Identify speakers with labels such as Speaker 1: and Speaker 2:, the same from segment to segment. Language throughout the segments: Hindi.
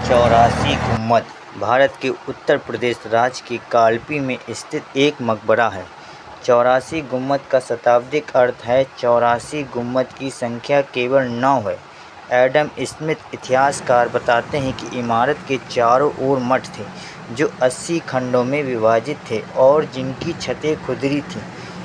Speaker 1: चौरासी गुम्बद भारत के उत्तर प्रदेश राज्य के कालपी में स्थित एक मकबरा है। चौरासी गुम्बद का शाब्दिक अर्थ है 84 गुम्बद की संख्या केवल 9 है। एडम स्मिथ इतिहासकार बताते हैं कि इमारत के चारों ओर मठ थे जो 80 खंडों में विभाजित थे और जिनकी छतें खुरदरी थीं।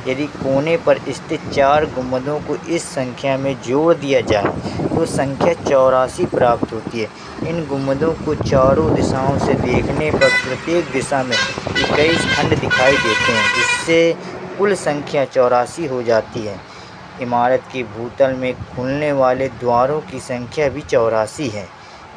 Speaker 1: यदि कोने पर स्थित 4 गुम्बदों को इस संख्या में जोड़ दिया जाए तो संख्या 84 प्राप्त होती है। इन गुम्बदों को चारों दिशाओं से देखने पर प्रत्येक दिशा में 21 खंड दिखाई देते हैं, जिससे कुल संख्या 84 हो जाती है। इमारत के भूतल में खुलने वाले द्वारों की संख्या भी 84 है।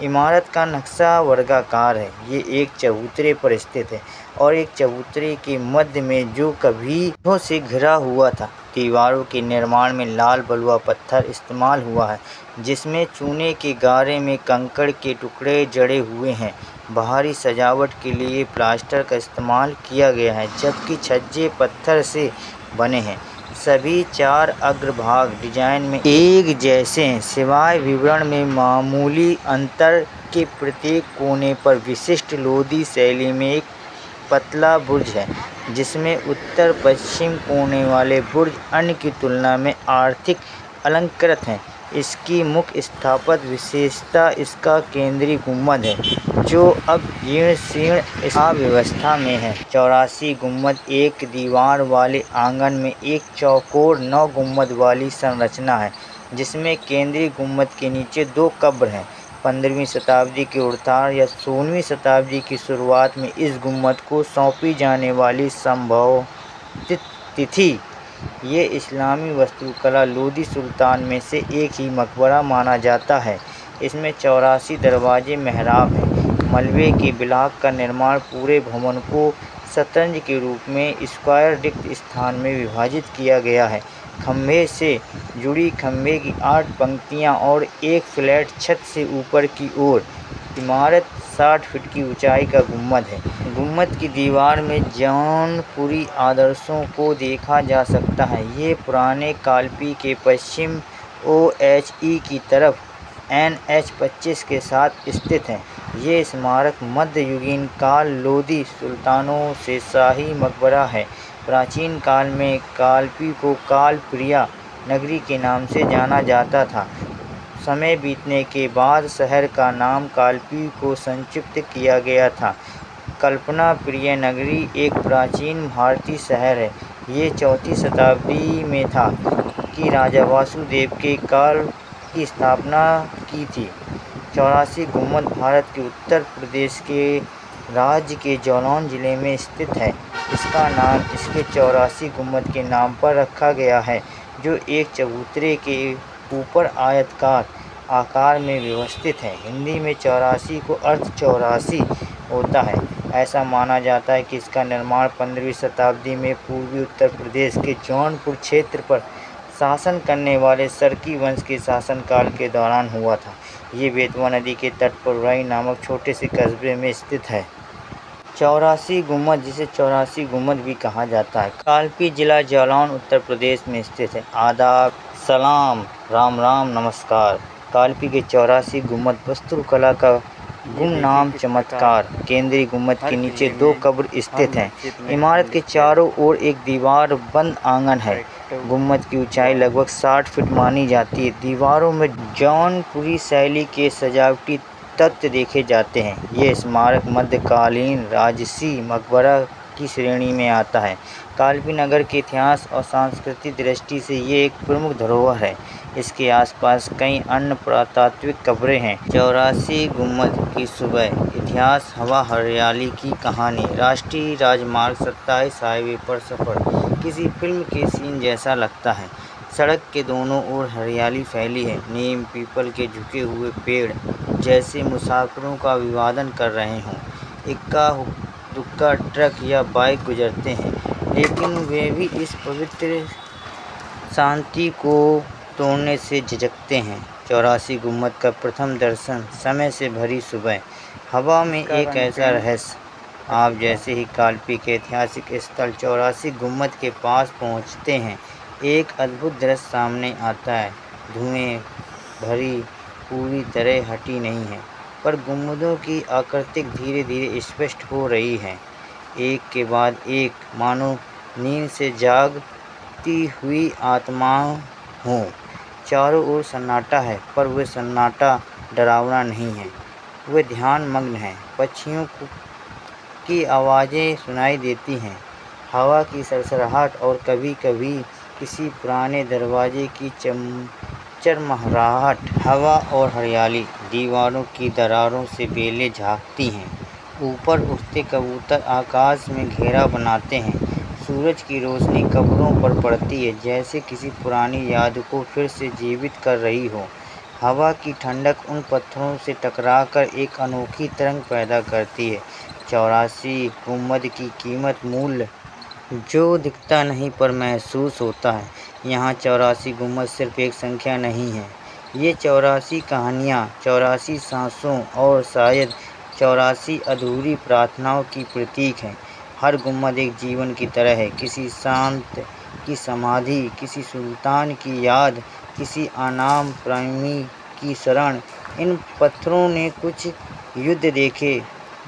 Speaker 1: इमारत का नक्शा वर्गाकार है। ये एक चबूतरे पर स्थित है और एक चबूतरे के मध्य में जो कभी से घिरा हुआ था। दीवारों के निर्माण में लाल बलुआ पत्थर इस्तेमाल हुआ है, जिसमें चूने के गारे में कंकड़ के टुकड़े जड़े हुए हैं। बाहरी सजावट के लिए प्लास्टर का इस्तेमाल किया गया है, जबकि छज्जे पत्थर से बने हैं। सभी 4 अग्रभाग डिजाइन में एक जैसे हैं, सिवाय विवरण में मामूली अंतर के। प्रत्येक कोने पर विशिष्ट लोदी शैली में एक पतला बुर्ज है, जिसमें उत्तर पश्चिम कोने वाले बुर्ज अन्य की तुलना में अधिक अलंकृत हैं। इसकी मुख्य स्थापत्य विशेषता इसका केंद्रीय गुम्बद है, जो अब जीर्ण-शीर्ण अवस्था में है। 84 गुम्बद एक दीवार वाले आंगन में एक चौकोर 9 गुम्बद वाली संरचना है, जिसमें केंद्रीय गुम्बद के नीचे 2 कब्र हैं। 15वीं शताब्दी के उत्तरार्ध या 16वीं शताब्दी की शुरुआत में इस गुम्बद को सौंपी जाने वाली संभव तिथि ये इस्लामी वास्तुकला लोदी सुल्तान में से एक ही मकबरा माना जाता है। इसमें 84 दरवाजे मेहराब हैं। मलबे के ब्लॉक का निर्माण पूरे भवन को शतरंज के रूप में स्क्वायर रिक्त स्थान में विभाजित किया गया है। खंभे से जुड़ी खंभे की 8 पंक्तियां और एक फ्लैट छत से ऊपर की ओर। इमारत 60 फीट की ऊंचाई का गुम्बद है। गुम्बद की दीवार में जौनपुरी आदर्शों को देखा जा सकता है। ये पुराने कालपी के पश्चिम OHE की तरफ NH 25 के साथ स्थित है। ये स्मारक मध्ययुगीन काल लोदी सुल्तानों से शाही मकबरा है। प्राचीन काल में कालपी को कालप्रिया नगरी के नाम से जाना जाता था। समय बीतने के बाद शहर का नाम कालपी को संक्षिप्त किया गया था। कल्पना प्रिय नगरी एक प्राचीन भारतीय शहर है। ये 4वीं शताब्दी में था कि राजा वासुदेव के काल की स्थापना की थी। 84 गुम्बद भारत के उत्तर प्रदेश के राज्य के जालौन जिले में स्थित है। इसका नाम इसके 84 गुम्बद के नाम पर रखा गया है, जो एक चबूतरे के ऊपर आयताकार आकार में व्यवस्थित है। हिंदी में 84 को अर्थ 84 होता है। ऐसा माना जाता है कि इसका निर्माण 15वीं शताब्दी में पूर्वी उत्तर प्रदेश के जौनपुर क्षेत्र पर शासन करने वाले सरकी वंश के शासनकाल के दौरान हुआ था। ये बेतवा नदी के तट पर उराई नामक छोटे से कस्बे में स्थित है। 84 गुम्बद, जिसे 84 गुम्बद भी कहा जाता है, कालपी जिला जालौन उत्तर प्रदेश में स्थित है। आदाब, सलाम, राम राम, नमस्कार। कालपी के 84 गुम्बद वास्तुकला का गुमनाम चमत्कार। केंद्रीय गुम्बद के नीचे 2 कब्र स्थित हैं। इमारत के चारों ओर एक दीवार बंद आंगन है। गुम्बद की ऊंचाई लगभग 60 फीट मानी जाती है। दीवारों में जौनपुरी शैली के सजावटी तत्व देखे जाते हैं। ये स्मारक मध्यकालीन राजसी मकबरा की श्रेणी में आता है। कालपी नगर के इतिहास और सांस्कृतिक दृष्टि से ये एक प्रमुख धरोहर है। इसके आसपास कई अन्य पुरातात्विक कब्रें हैं। 84 गुम्बद की सुबह इतिहास, हवा हरियाली की कहानी। राष्ट्रीय राजमार्ग 27 हाईवे पर सफ़र किसी फिल्म के सीन जैसा लगता है। सड़क के दोनों ओर हरियाली फैली है। नीम पीपल के झुके हुए पेड़ जैसे मुसाफिरों का अभिवादन कर रहे हों। इक्का दुक्का ट्रक या बाइक गुजरते हैं, लेकिन वे भी इस पवित्र शांति को तोड़ने से झिझकते हैं। 84 गुम्बद का प्रथम दर्शन समय से भरी सुबह। हवा में एक ऐसा रहस्य। आप जैसे ही कालपी के ऐतिहासिक स्थल 84 गुम्बद के पास पहुंचते हैं, एक अद्भुत दृश्य सामने आता है। धुएं भरी पूरी तरह हटी नहीं है। पर गुंबदों की आकृति धीरे धीरे स्पष्ट हो रही है, एक के बाद एक, मानो नींद से जागती हुई आत्माओं हों। चारों ओर सन्नाटा है, पर वह सन्नाटा डरावना नहीं है, वह ध्यान मग्न है। पक्षियों की आवाज़ें सुनाई देती हैं, हवा की सरसराहट और कभी-कभी किसी पुराने दरवाजे की चरमराहट। हवा और हरियाली, दीवारों की दरारों से बेलें झांकती हैं। ऊपर उड़ते कबूतर आकाश में घेरा बनाते हैं। सूरज की रोशनी कब्रों पर पड़ती है, जैसे किसी पुरानी याद को फिर से जीवित कर रही हो। हवा की ठंडक उन पत्थरों से टकराकर एक अनोखी तरंग पैदा करती है। 84 गुंबद की कीमत मूल्य जो दिखता नहीं पर महसूस होता है। यहाँ 84 गुंबद सिर्फ एक संख्या नहीं है, ये 84 कहानियाँ, 84 सांसों और शायद 84 अधूरी प्रार्थनाओं की प्रतीक हैं। हर गुंबद एक जीवन की तरह है, किसी संत की समाधि, किसी सुल्तान की याद, किसी अनाम प्रेमी की शरण। इन पत्थरों ने कुछ युद्ध देखे,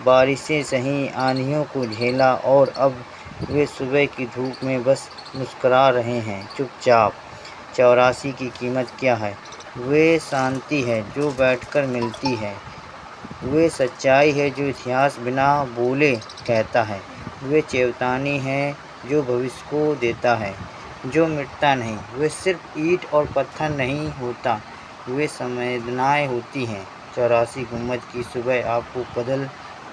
Speaker 1: बारिशें सही, आंधियों को झेला, और अब वे सुबह की धूप में बस मुस्कुरा रहे हैं, चुपचाप। 84 की कीमत क्या है? वे शांति है जो बैठकर मिलती है, वे सच्चाई है जो इतिहास बिना बोले कहता है, वे चेतावनी है जो भविष्य को देता है, जो मिटता नहीं। वे सिर्फ ईंट और पत्थर नहीं होता, वे संवेदनाएं होती हैं। 84 गुंबद की सुबह आपको बदल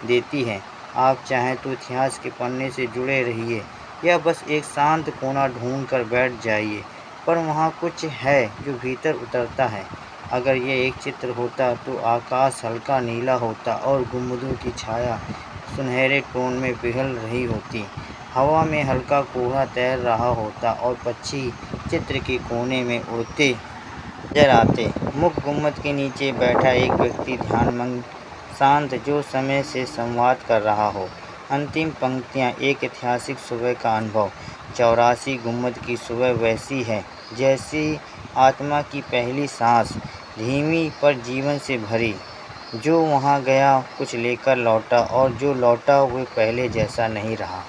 Speaker 1: देती है। आप चाहें तो इतिहास के पन्ने से जुड़े रहिए, या बस एक शांत कोना ढूंढ कर बैठ जाइए, पर वहाँ कुछ है जो भीतर उतरता है। अगर ये एक चित्र होता तो आकाश हल्का नीला होता और गुंबदों की छाया सुनहरे टोन में पिघल रही होती। हवा में हल्का कोहरा तैर रहा होता और पक्षी चित्र के कोने में उड़ते नजर आते। मुख्य गुंबद के नीचे बैठा एक व्यक्ति ध्यानमग्न, शांत, जो समय से संवाद कर रहा हो। अंतिम पंक्तियाँ, एक ऐतिहासिक सुबह का अनुभव। 84 गुंबद की सुबह वैसी है जैसी आत्मा की पहली सांस, धीमी पर जीवन से भरी। जो वहाँ गया कुछ लेकर लौटा, और जो लौटा वह पहले जैसा नहीं रहा।